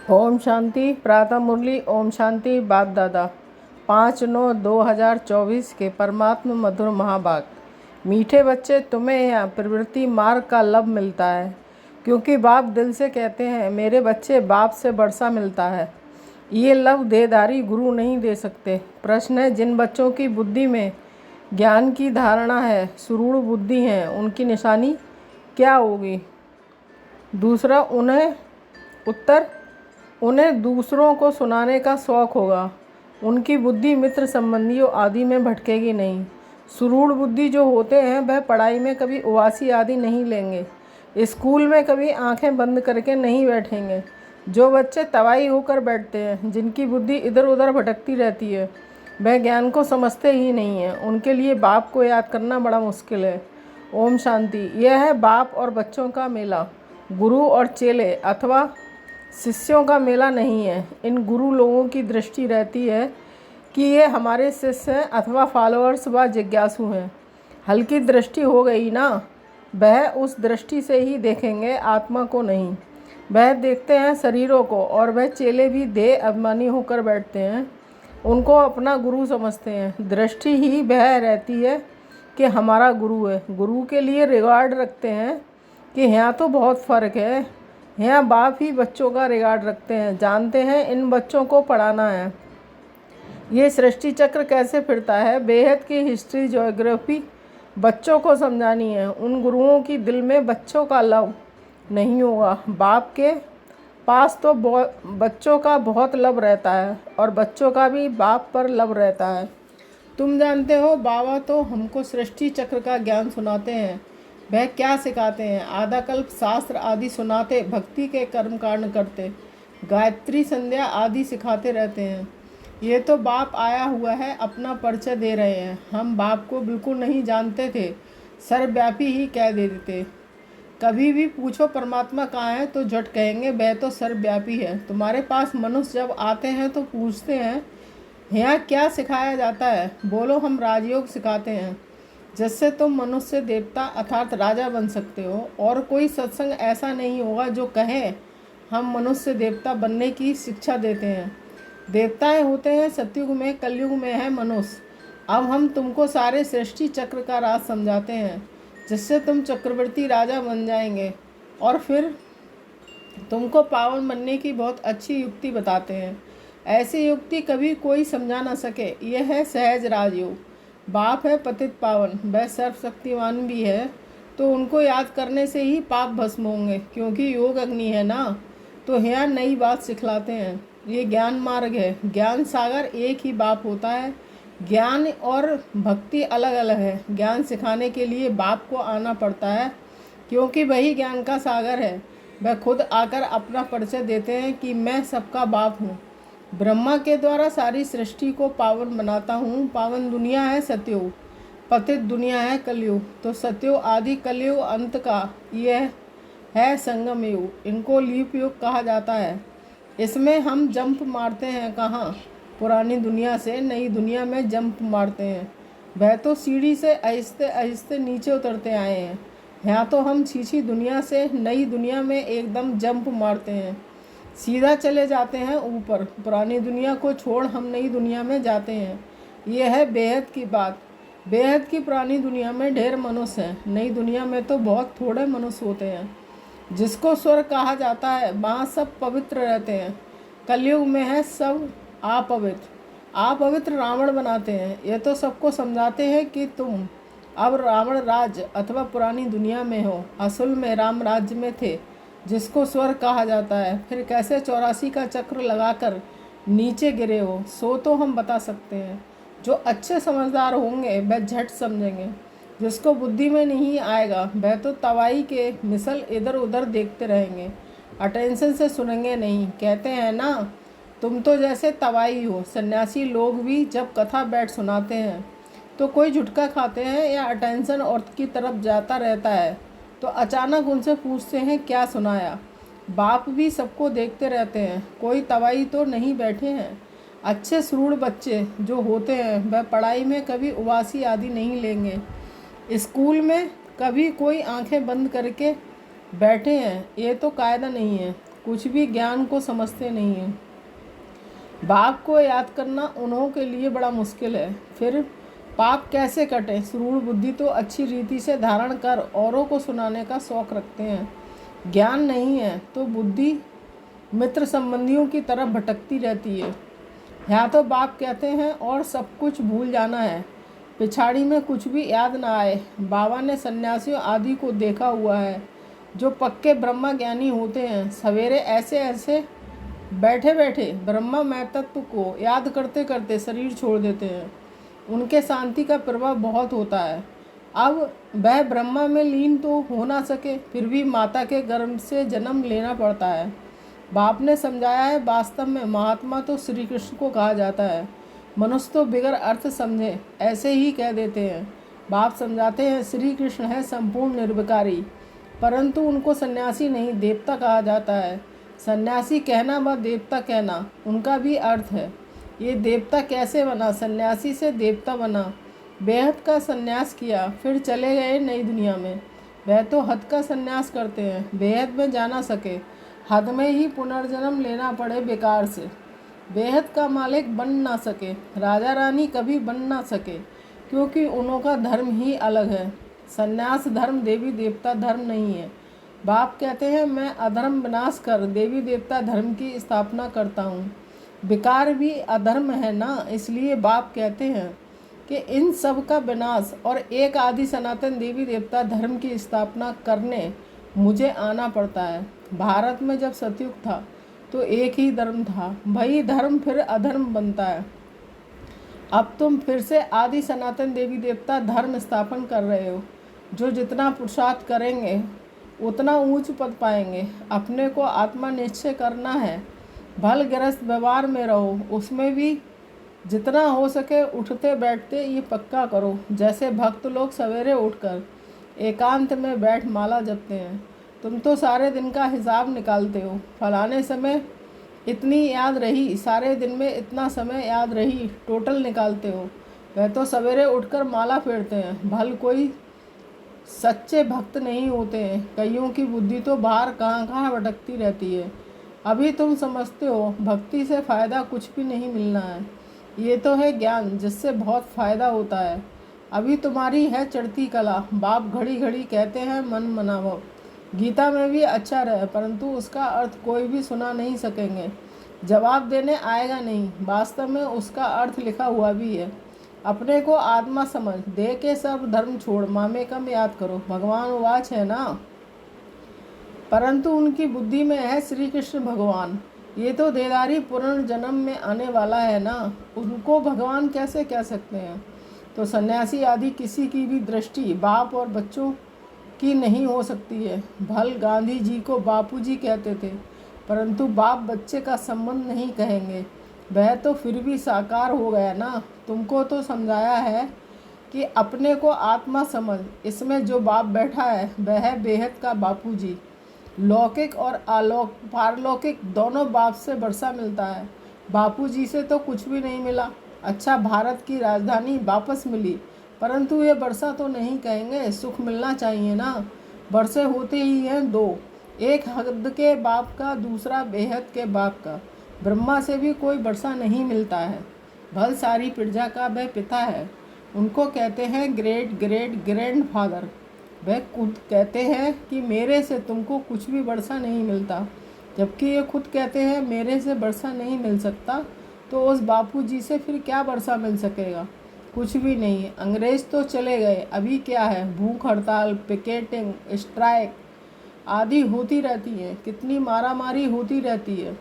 ओम शांति। प्रातः मुरली। ओम शांति। बाप दादा 5/9/2024 के परमात्मा मधुर महाभाग। मीठे बच्चे, तुम्हें यह प्रवृत्ति मार्ग का लाभ मिलता है, क्योंकि बाप दिल से कहते हैं, मेरे बच्चे, बाप से वर्षा मिलता है। ये लाभ देहधारी गुरु नहीं दे सकते। प्रश्न है, जिन बच्चों की बुद्धि में ज्ञान की धारणा है, सुरूढ़ बुद्धि है, उनकी निशानी क्या होगी? दूसरा उत्तर, उन्हें दूसरों को सुनाने का शौक़ होगा। उनकी बुद्धि मित्र संबंधियों आदि में भटकेगी नहीं। सुरूढ़ बुद्धि जो होते हैं, वह पढ़ाई में कभी उबासी आदि नहीं लेंगे, स्कूल में कभी आंखें बंद करके नहीं बैठेंगे। जो बच्चे तवाई होकर बैठते हैं, जिनकी बुद्धि इधर उधर भटकती रहती है, वह ज्ञान को समझते ही नहीं हैं। उनके लिए बाप को याद करना बड़ा मुश्किल है। ओम शांति। यह है बाप और बच्चों का मेला, गुरु और चेले अथवा शिष्यों का मेला नहीं है। इन गुरु लोगों की दृष्टि रहती है कि ये हमारे शिष्य हैं अथवा फॉलोअर्स व जिज्ञासु हैं। हल्की दृष्टि हो गई ना, वह उस दृष्टि से ही देखेंगे, आत्मा को नहीं। वह देखते हैं शरीरों को, और वह चेले भी देह अभिमानी होकर बैठते हैं, उनको अपना गुरु समझते हैं। दृष्टि ही वह रहती है कि हमारा गुरु है। गुरु के लिए रिगार्ड रखते हैं कि यहाँ तो बहुत फ़र्क है। यहाँ बाप ही बच्चों का रिगार्ड रखते हैं, जानते हैं इन बच्चों को पढ़ाना है। ये सृष्टि चक्र कैसे फिरता है, बेहद की हिस्ट्री ज्योग्राफी बच्चों को समझानी है। उन गुरुओं की दिल में बच्चों का लव नहीं होगा। बाप के पास तो बच्चों का बहुत लव रहता है, और बच्चों का भी बाप पर लव रहता है। तुम जानते हो, बाबा तो हमको सृष्टि चक्र का ज्ञान सुनाते हैं। वह क्या सिखाते हैं? आधा कल्प शास्त्र आदि सुनाते, भक्ति के कर्म कांड करते, गायत्री संध्या आदि सिखाते रहते हैं। ये तो बाप आया हुआ है, अपना परिचय दे रहे हैं। हम बाप को बिल्कुल नहीं जानते थे, सर्वव्यापी ही कह देते। कभी भी पूछो परमात्मा कहाँ है, तो झट कहेंगे वह तो सर्वव्यापी है। तुम्हारे पास मनुष्य जब आते हैं तो पूछते हैं, यहाँ क्या सिखाया जाता है? बोलो, हम राजयोग सिखाते हैं, जिससे तुम मनुष्य देवता अर्थात राजा बन सकते हो। और कोई सत्संग ऐसा नहीं होगा जो कहे हम मनुष्य देवता बनने की शिक्षा देते हैं। देवताएं होते हैं सतयुग में, कलयुग में है मनुष्य। अब हम तुमको सारे सृष्टि चक्र का राज समझाते हैं, जिससे तुम चक्रवर्ती राजा बन जाएंगे। और फिर तुमको पावन बनने की बहुत अच्छी युक्ति बताते हैं। ऐसी युक्ति कभी कोई समझा ना सके। यह है सहज राजयोग। बाप है पतित पावन, वह सर्वशक्तिमान भी है, तो उनको याद करने से ही पाप भस्म होंगे, क्योंकि योग अग्नि है ना। तो यहाँ नई बात सिखलाते हैं। ये ज्ञान मार्ग है। ज्ञान सागर एक ही बाप होता है। ज्ञान और भक्ति अलग अलग है। ज्ञान सिखाने के लिए बाप को आना पड़ता है, क्योंकि वही ज्ञान का सागर है। वह खुद आकर अपना परिचय देते हैं कि मैं सबका बाप हूँ। ब्रह्मा के द्वारा सारी सृष्टि को पावन बनाता हूँ। पावन दुनिया है सतयुग, पतित दुनिया है कलयुग। तो सतयुग आदि, कलयुग अंत का, यह है संगम युग। इनको लीप युग कहा जाता है। इसमें हम जंप मारते हैं कहाँ? पुरानी दुनिया से नई दुनिया में जंप मारते हैं। वह तो सीढ़ी से आहिस्ते आहिस्ते नीचे उतरते आए हैं। यहाँ तो हम छीछी दुनिया से नई दुनिया में एकदम जंप मारते हैं, सीधा चले जाते हैं ऊपर। पुरानी दुनिया को छोड़ हम नई दुनिया में जाते हैं। यह है बेहद की बात। बेहद की पुरानी दुनिया में ढेर मनुष्य हैं, नई दुनिया में तो बहुत थोड़े मनुष्य होते हैं। जिसको स्वर्ग कहा जाता है, वहाँ सब पवित्र रहते हैं। कलयुग में है सब अपवित्र। अपवित्र रावण बनाते हैं। ये तो सबको समझाते हैं कि तुम अब रावण राज्य अथवा पुरानी दुनिया में हो, असल में राम राज्य में थे, जिसको स्वर्ग कहा जाता है। फिर कैसे 84 का चक्र लगाकर नीचे गिरे हो, सो तो हम बता सकते हैं। जो अच्छे समझदार होंगे वह झट समझेंगे। जिसको बुद्धि में नहीं आएगा, वह तो तवाई के मिसल इधर उधर देखते रहेंगे, अटेंशन से सुनेंगे नहीं। कहते हैं ना, तुम तो जैसे तवाई हो। सन्यासी लोग भी जब कथा बैठ सुनाते हैं तो कोई झुटका खाते हैं या अटेंशन और की तरफ जाता रहता है, तो अचानक उनसे पूछते हैं क्या सुनाया। बाप भी सबको देखते रहते हैं, कोई तवाई तो नहीं बैठे हैं। अच्छे सुरूढ़ बच्चे जो होते हैं, वह पढ़ाई में कभी उबासी आदि नहीं लेंगे। स्कूल में कभी कोई आंखें बंद करके बैठे हैं, ये तो कायदा नहीं है। कुछ भी ज्ञान को समझते नहीं हैं। बाप को याद करना उन्हों के लिए बड़ा मुश्किल है। फिर पाप कैसे कटें? सुरूढ़ बुद्धि तो अच्छी रीति से धारण कर औरों को सुनाने का शौक रखते हैं। ज्ञान नहीं है तो बुद्धि मित्र संबंधियों की तरफ भटकती रहती है। यहाँ तो बाप कहते हैं और सब कुछ भूल जाना है, पिछाड़ी में कुछ भी याद ना आए। बाबा ने सन्यासियों आदि को देखा हुआ है जो पक्के ब्रह्मा ज्ञानी होते हैं। सवेरे ऐसे ऐसे बैठे बैठे ब्रह्मा मैं तत्व को याद करते करते शरीर छोड़ देते हैं। उनके शांति का प्रभाव बहुत होता है। अब वह ब्रह्मा में लीन तो हो ना सके, फिर भी माता के गर्भ से जन्म लेना पड़ता है। बाप ने समझाया है, वास्तव में महात्मा तो श्री कृष्ण को कहा जाता है। मनुष्य तो बिगर अर्थ समझे ऐसे ही कह देते हैं। बाप समझाते हैं श्री कृष्ण है संपूर्ण निर्विकारी, परंतु उनको सन्यासी नहीं देवता कहा जाता है। सन्यासी कहना व देवता कहना उनका भी अर्थ है। ये देवता कैसे बना? सन्यासी से देवता बना। बेहद का सन्यास किया फिर चले गए नई दुनिया में। वह तो हद का सन्यास करते हैं, बेहद में जा ना सके, हद में ही पुनर्जन्म लेना पड़े बेकार से। बेहद का मालिक बन ना सके, राजा रानी कभी बन ना सके, क्योंकि उनका धर्म ही अलग है। सन्यास धर्म देवी देवता धर्म नहीं है। बाप कहते हैं मैं अधर्म विनाश कर देवी देवता धर्म की स्थापना करता हूँ। विकार भी अधर्म है ना, इसलिए बाप कहते हैं कि इन सब का विनाश और एक आदि सनातन देवी देवता धर्म की स्थापना करने मुझे आना पड़ता है। भारत में जब सतयुग था तो एक ही धर्म था, वही धर्म फिर अधर्म बनता है। अब तुम फिर से आदि सनातन देवी देवता धर्म स्थापन कर रहे हो। जो जितना पुरुषार्थ करेंगे उतना ऊंच पद पाएंगे। अपने को आत्मा निश्चय करना है। भल गृहस्थ व्यवहार में रहो, उसमें भी जितना हो सके उठते बैठते ये पक्का करो। जैसे भक्त लोग सवेरे उठकर एकांत में बैठ माला जपते हैं। तुम तो सारे दिन का हिसाब निकालते हो, फलाने समय इतनी याद रही, सारे दिन में इतना समय याद रही, टोटल निकालते हो। वह तो सवेरे उठकर माला फेरते हैं। भल कोई सच्चे भक्त नहीं होते हैं। कईयों की बुद्धि तो बाहर कहाँ कहाँ भटकती रहती है। अभी तुम समझते हो भक्ति से फ़ायदा कुछ भी नहीं मिलना है। ये तो है ज्ञान जिससे बहुत फ़ायदा होता है। अभी तुम्हारी है चढ़ती कला। बाप घड़ी घड़ी कहते हैं मन मनावो। गीता में भी अच्छा रहे, परंतु उसका अर्थ कोई भी सुना नहीं सकेंगे, जवाब देने आएगा नहीं। वास्तव में उसका अर्थ लिखा हुआ भी है। अपने को आत्मा समझ, देह के सब धर्म छोड़, मामेकम याद करो। भगवान वाच है ना, परंतु उनकी बुद्धि में है श्री कृष्ण भगवान। ये तो देदारी पुनर्जन्म में आने वाला है ना, उनको भगवान कैसे कह सकते हैं? तो सन्यासी आदि किसी की भी दृष्टि बाप और बच्चों की नहीं हो सकती है। भल गांधी जी को बापूजी कहते थे, परंतु बाप बच्चे का संबंध नहीं कहेंगे। वह तो फिर भी साकार हो गया ना। तुमको तो समझाया है कि अपने को आत्मा समझ। इसमें जो बाप बैठा है वह है बेहद का बापूजी। लौकिक और पारलौकिक दोनों बाप से वर्षा मिलता है। बापूजी से तो कुछ भी नहीं मिला। अच्छा, भारत की राजधानी वापस मिली, परंतु ये वर्षा तो नहीं कहेंगे। सुख मिलना चाहिए ना। वर्षे होते ही हैं दो, एक हद के बाप का, दूसरा बेहद के बाप का। ब्रह्मा से भी कोई वर्षा नहीं मिलता है। भल सारी प्रजा का वह पिता है। उनको कहते हैं ग्रेट ग्रेट ग्रैंड फादर। वह खुद कहते हैं कि मेरे से तुमको कुछ भी वर्षा नहीं मिलता, जबकि ये खुद कहते हैं मेरे से वर्षा नहीं मिल सकता। तो उस बापूजी से फिर क्या वर्षा मिल सकेगा? कुछ भी नहीं। अंग्रेज़ तो चले गए, अभी क्या है? भूख हड़ताल, पिकेटिंग, स्ट्राइक आदि होती रहती है। कितनी मारामारी होती रहती है,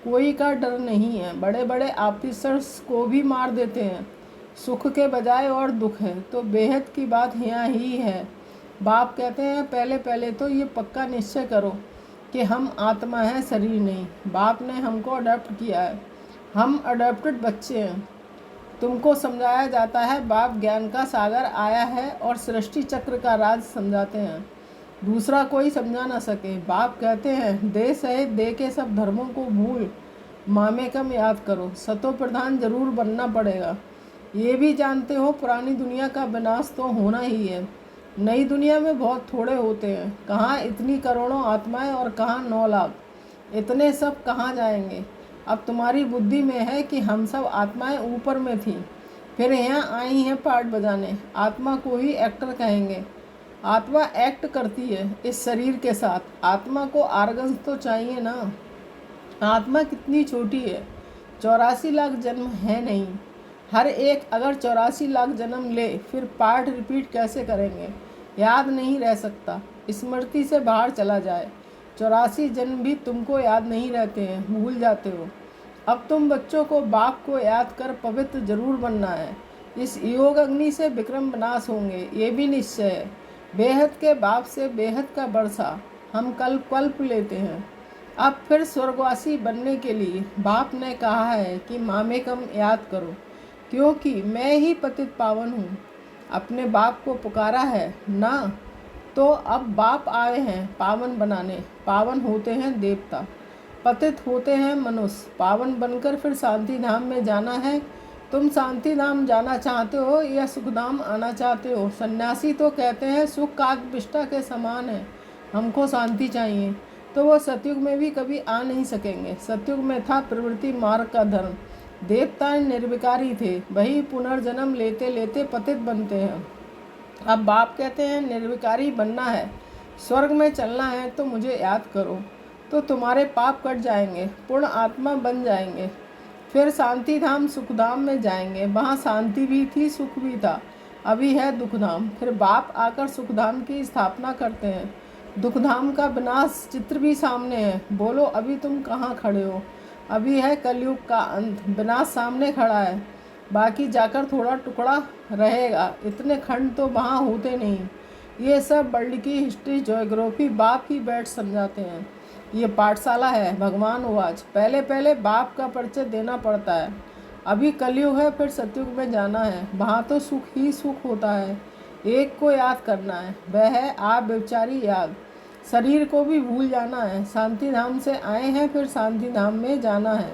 कोई का डर नहीं है। बड़े बड़े ऑफिसर्स को भी मार देते हैं। सुख के बजाय और दुख है। तो बेहद की बात यहाँ ही है। बाप कहते हैं पहले पहले तो ये पक्का निश्चय करो कि हम आत्मा हैं, शरीर नहीं। बाप ने हमको अडॉप्ट किया है, हम अडॉप्टेड बच्चे हैं। तुमको समझाया जाता है बाप ज्ञान का सागर आया है और सृष्टि चक्र का राज समझाते हैं, दूसरा कोई समझा ना सके। बाप कहते हैं देह सहित देह के सब धर्मों को भूल मामेकम याद करो। सतो प्रधान जरूर बनना पड़ेगा। ये भी जानते हो पुरानी दुनिया का विनाश तो होना ही है। नई दुनिया में बहुत थोड़े होते हैं। कहाँ इतनी करोड़ों आत्माएं और कहाँ 9 लाख। इतने सब कहाँ जाएंगे। अब तुम्हारी बुद्धि में है कि हम सब आत्माएं ऊपर में थीं, फिर यहाँ आई हैं पार्ट बजाने। आत्मा को ही एक्टर कहेंगे। आत्मा एक्ट करती है इस शरीर के साथ। आत्मा को आर्गन्स तो चाहिए ना। आत्मा कितनी छोटी है, 84 लाख जन्म है नहीं। हर एक अगर 84 लाख जन्म ले, फिर पार्ट रिपीट कैसे करेंगे। याद नहीं रह सकता, स्मृति से बाहर चला जाए। 84 जन्म भी तुमको याद नहीं रहते हैं, भूल जाते हो। अब तुम बच्चों को बाप को याद कर पवित्र जरूर बनना है। इस योग अग्नि से विक्रम विनाश होंगे, ये भी निश्चय है। बेहद के बाप से बेहद का बरसा हम कल्प लेते हैं। अब फिर स्वर्गवासी बनने के लिए बाप ने कहा है कि मामेकम याद करो, क्योंकि मैं ही पतित पावन हूँ। अपने बाप को पुकारा है ना, तो अब बाप आए हैं पावन बनाने। पावन होते हैं देवता, पतित होते हैं मनुष्य। पावन बनकर फिर शांति धाम में जाना है। तुम शांति धाम जाना चाहते हो या सुखधाम आना चाहते हो। सन्यासी तो कहते हैं सुख काकविष्टा के समान है, हमको शांति चाहिए। तो वो सतयुग में भी कभी आ नहीं सकेंगे। सतयुग में था प्रवृत्ति मार्ग का धर्म। देवता निर्विकारी थे, वही पुनर्जन्म लेते लेते पतित बनते हैं। अब बाप कहते हैं निर्विकारी बनना है, स्वर्ग में चलना है, तो मुझे याद करो, तो तुम्हारे पाप कट जाएंगे, पूर्ण आत्मा बन जाएंगे। फिर शांति धाम सुखधाम में जाएंगे। वहाँ शांति भी थी, सुख भी था। अभी है दुखधाम। फिर बाप आकर सुखधाम की स्थापना करते हैं। दुखधाम का विनाश चित्र भी सामने है। बोलो अभी तुम कहाँ खड़े हो। अभी है कलयुग का अंत, विनाश सामने खड़ा है। बाकी जाकर थोड़ा टुकड़ा रहेगा, इतने खंड तो वहाँ होते नहीं। ये सब वर्ल्ड की हिस्ट्री ज्योग्राफी बाप ही बैठ समझाते हैं। ये पाठशाला है। भगवान वाच पहले पहले बाप का परिचय देना पड़ता है। अभी कलयुग है, फिर सतयुग में जाना है। वहाँ तो सुख ही सुख होता है। एक को याद करना है, वह है आप बेचारी याद। शरीर को भी भूल जाना है। शांति धाम से आए हैं, फिर शांति धाम में जाना है।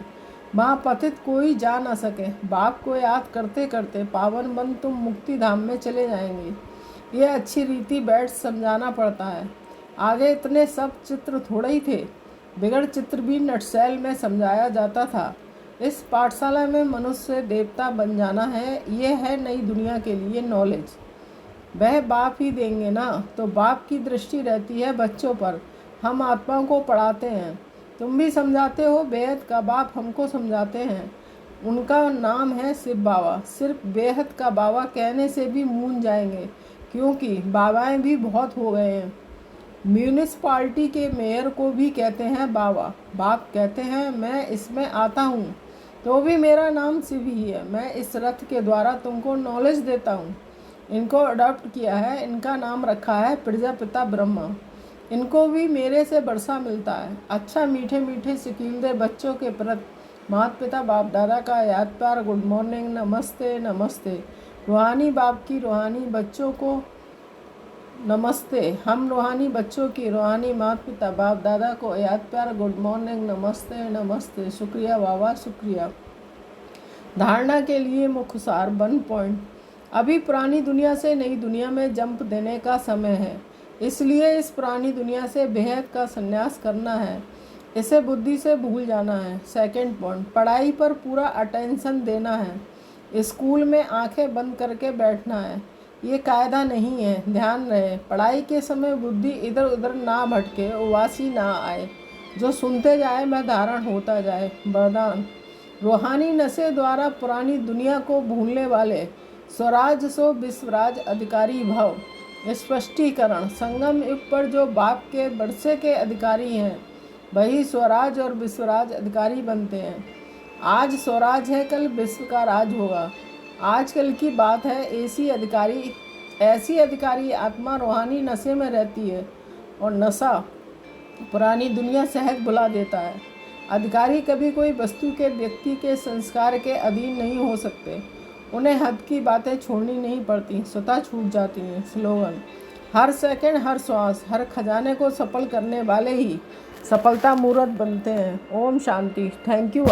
वहाँ पतित कोई जा ना सके। बाप को याद करते करते पावन बन तुम मुक्ति धाम में चले जाएंगे। ये अच्छी रीति बैठ समझाना पड़ता है। आगे इतने सब चित्र थोड़े ही थे, बिगड़ चित्र भी नटशैल में समझाया जाता था। इस पाठशाला में मनुष्य से देवता बन जाना है। ये है नई दुनिया के लिए नॉलेज। वह बाप ही देंगे ना, तो बाप की दृष्टि रहती है बच्चों पर। हम आत्मा को पढ़ाते हैं, तुम भी समझाते हो। बेहद का बाप हमको समझाते हैं। उनका नाम है शिव बाबा। सिर्फ बेहद का बाबा कहने से भी मूंझ जाएंगे, क्योंकि बाबाएं भी बहुत हो गए हैं। म्यूनिसपालिटी के मेयर को भी कहते हैं बाबा। बाप कहते हैं मैं इसमें आता हूँ, तो भी मेरा नाम शिव ही है। मैं इस रथ के द्वारा तुमको नॉलेज देता हूँ। इनको अडॉप्ट किया है, इनका नाम रखा है प्रजापिता ब्रह्मा। इनको भी मेरे से वर्षा मिलता है। अच्छा मीठे मीठे सिकीलदे बच्चों के प्रति माता पिता बाप दादा का याद प्यार, गुड मॉर्निंग, नमस्ते नमस्ते। रूहानी बाप की रूहानी बच्चों को नमस्ते। हम रूहानी बच्चों की रूहानी माता पिता बाप दादा को याद प्यार, गुड मॉर्निंग, नमस्ते नमस्ते। शुक्रिया बाबा, शुक्रिया। धारणा के लिए मुख्य सार 1 पॉइंट। अभी पुरानी दुनिया से नई दुनिया में जंप देने का समय है, इसलिए इस पुरानी दुनिया से बेहद का संन्यास करना है। इसे बुद्धि से भूल जाना है। 2 पॉइंट, पढ़ाई पर पूरा अटेंशन देना है। स्कूल में आंखें बंद करके बैठना है। ये कायदा नहीं है, ध्यान रहे। पढ़ाई के समय बुद्धि इधर उधर ना भटके, उवासी ना आए। जो सुनते जाए वह धारण होता जाए। वरदान, रूहानी नशे द्वारा पुरानी दुनिया को भूलने वाले स्वराज सो विश्वराज अधिकारी भव। स्पष्टीकरण, संगम युग पर जो बाप के वर्षे के अधिकारी हैं, वही स्वराज और विश्वराज अधिकारी बनते हैं। आज स्वराज है, कल विश्व का राज होगा। आजकल की बात है। ऐसी अधिकारी आत्मा रूहानी नशे में रहती है, और नशा पुरानी दुनिया सहज भुला देता है। अधिकारी कभी कोई वस्तु के व्यक्ति के संस्कार के अधीन नहीं हो सकते। उन्हें हद की बातें छोड़नी नहीं पड़ती, स्वतः छूट जाती हैं। स्लोगन, हर सेकंड, हर श्वास, हर खजाने को सफल करने वाले ही सफलता मूर्त बनते हैं। ओम शांति। Thank you.